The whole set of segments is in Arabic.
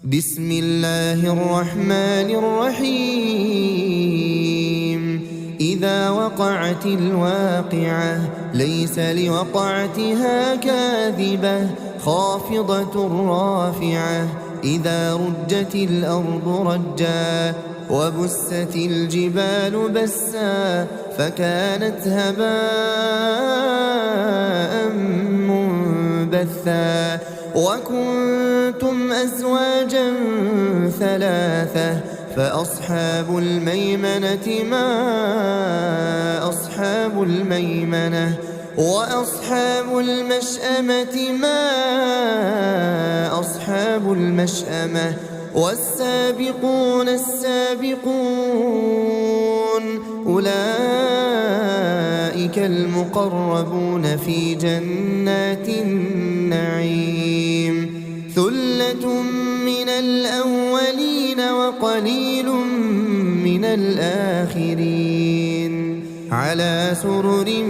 بسم الله الرحمن الرحيم إذا وقعت الواقعة ليس لوقعتها كاذبة خافضة رافعة إذا رجت الأرض رجا وبست الجبال بسا فكانت هباء منبثا وكنتم أزواجا ثلاثة فأصحاب الميمنة ما أصحاب الميمنة وأصحاب المشأمة ما أصحاب المشأمة والسابقون السابقون أولئك المقربون في جنات النعيم ثلة من الأولين وقليل من الآخرين على سرر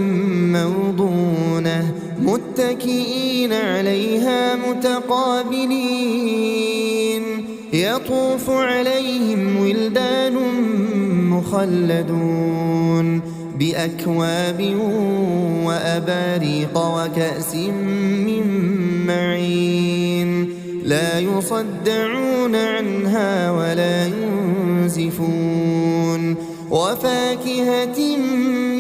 موضونة متكئين عليها متقابلين يطوف عليهم ولدان مخلدون بأكواب وأباريق وكأس من معين لا يصدعون عنها ولا ينزفون وفاكهة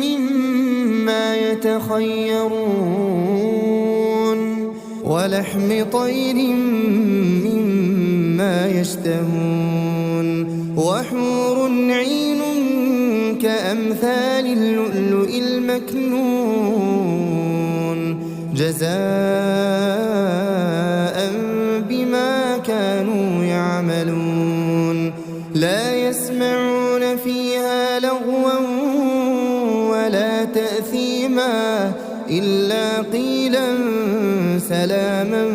مما يتخيرون ولحم طير مما يشتهون وحور عين كأمثال اللؤلؤ المكنون جزاء بما كانوا يعملون لا يسمعون فيها لغوا ولا تأثيما إلا قيلا سلاما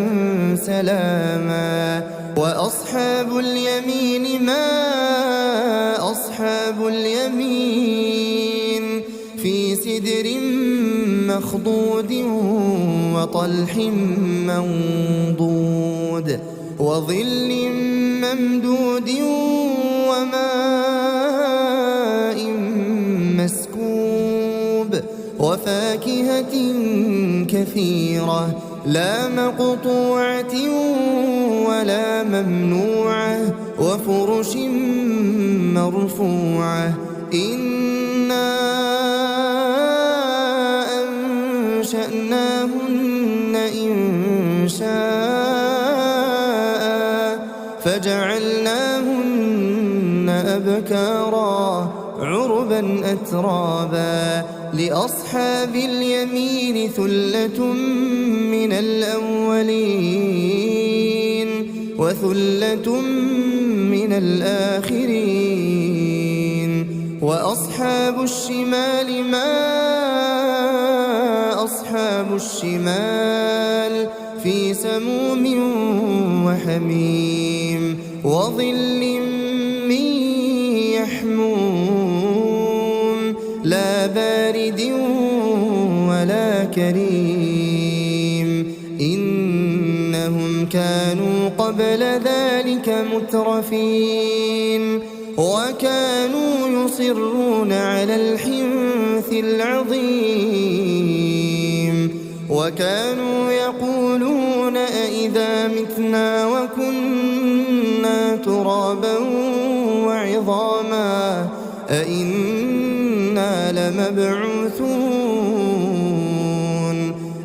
سلاما وأصحاب اليمين ما أصحاب اليمين في سدر مخضود وطلح منضود وظل ممدود وماء مسكوب وفاكهة كثيرة لا مقطوعة ولا ممنوعة وفرش مرفوعة إنا أنشأناهن إنشاء فجعلناهن أبكارا عربا أترابا لأصحاب اليمين ثلة من الأولين وثلة من الآخرين وأصحاب الشمال ما أصحاب الشمال في سموم وحميم وظل من يحموم لا بارد ولا كريم إنهم كانوا قبل ذلك مترفين وكانوا يصرون على الحنث العظيم وكانوا يقولون أئذا متنا وكنا ترابا وعظاما أئنا لمبعوثون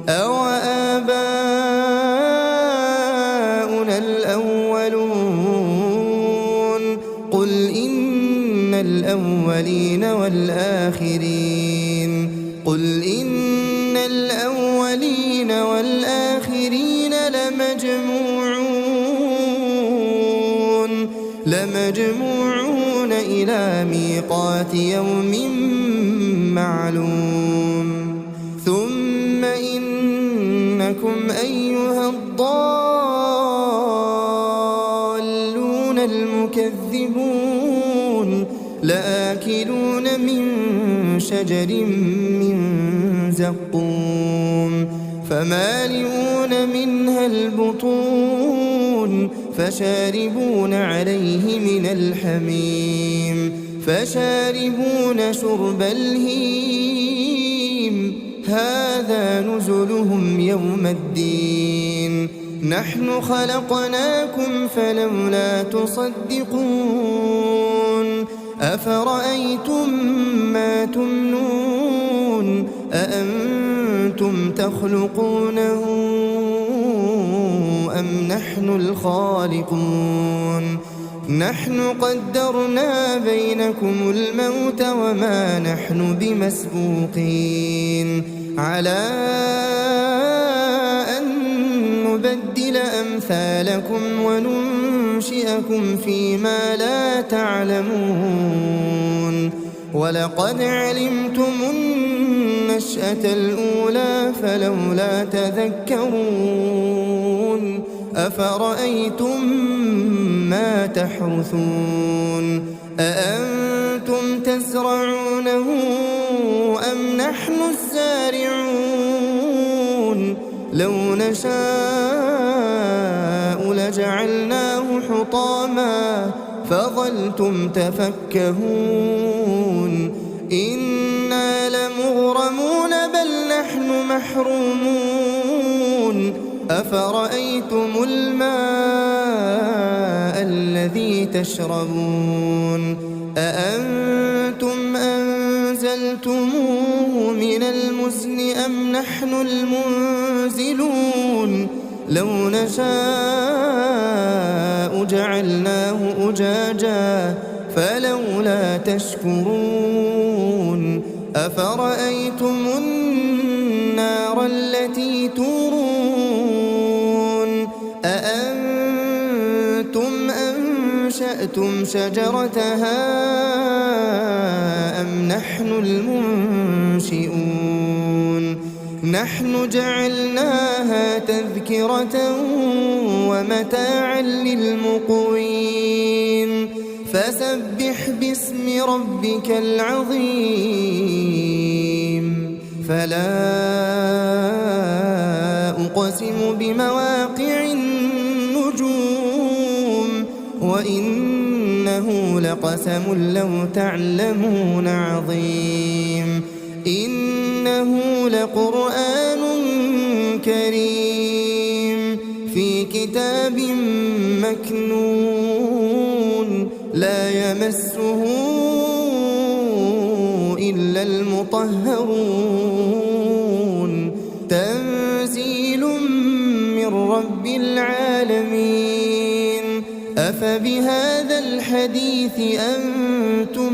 أو آباؤنا الأولون قل إن الأولين والآخرين قل إن الأولين والآخرين لمجموعون إلى ميقات يوم معلوم ثم إنكم أيها الضالون المكذبون لآكلون من شجر من زقوم فمالئون منها البطون فشاربون عليه من الحميم فشاربون شرب الهيم هذا نزلهم يوم الدين نحن خلقناكم فلولا تصدقون أفرأيتم ما تمنون أأنتم تخلقونه أم نحن الخالقون نحن قدرنا بينكم الموت وما نحن بمسبوقين على أن نبدل أمثالكم وننشئكم فيما لا تعلمون ولقد علمتم النشأة الأولى فلولا تذكرون أفرأيتم ما تحرثون أأنتم تزرعونه أم نحن الزارعون لو نشاء لجعلناه حطاما فظلتم تفكهون إنا لمغرمون بل نحن محرومون أفرأيتم الماء الذي تشربون أأنتم أنزلتموه من المزن أم نحن المنزلون لو نشاء جعلناه أجاجا فلولا تشكرون أفرأيتم النار التي تورون أأنتم أنشأتم شجرتها أم نحن المنشئون نحن جعلناها تذكرة ومتاعا للمقوين فسبح باسم ربك العظيم فلا أقسم بمواقع النجوم وإنه لقسم لو تعلمون عظيم إنه لقرآن كريم في كتاب مكنون لا يمسه إلا المطهرون تنزيل من رب العالمين أفبهذا الحديث أنتم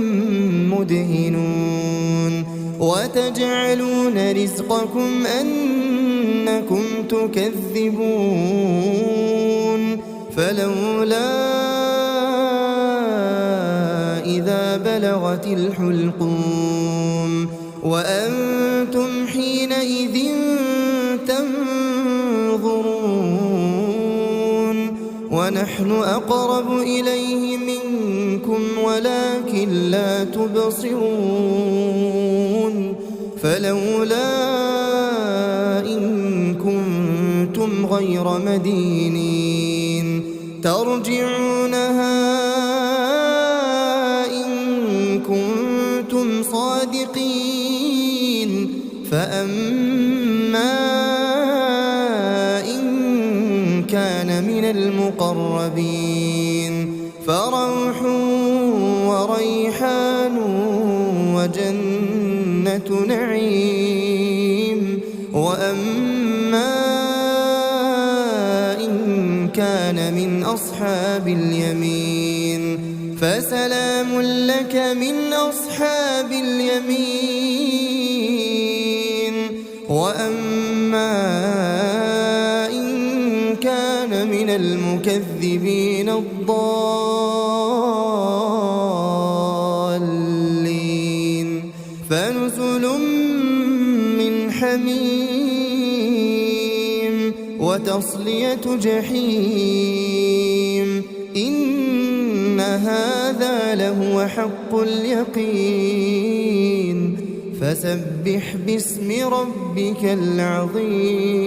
مدهنون وتجعلون رزقكم أنكم تكذبون فلولا إذا بلغت الحلقوم وأنتم حينئذ تنظرون ونحن أقرب إليه منكم ولكن لا تبصرون فلولا إن كنتم غير مدينين ترجعونها إن كنتم صادقين فأما إن كان من المقربين فروح وريحان وجنة نعيم وأما إن كان من أصحاب اليمين فسلام لك من أصحاب اليمين وأما إن كان من المكذبين الضالين فنزل من حميم وتصلية جحيم إن هذا لهو حق اليقين فسبح باسم ربك العظيم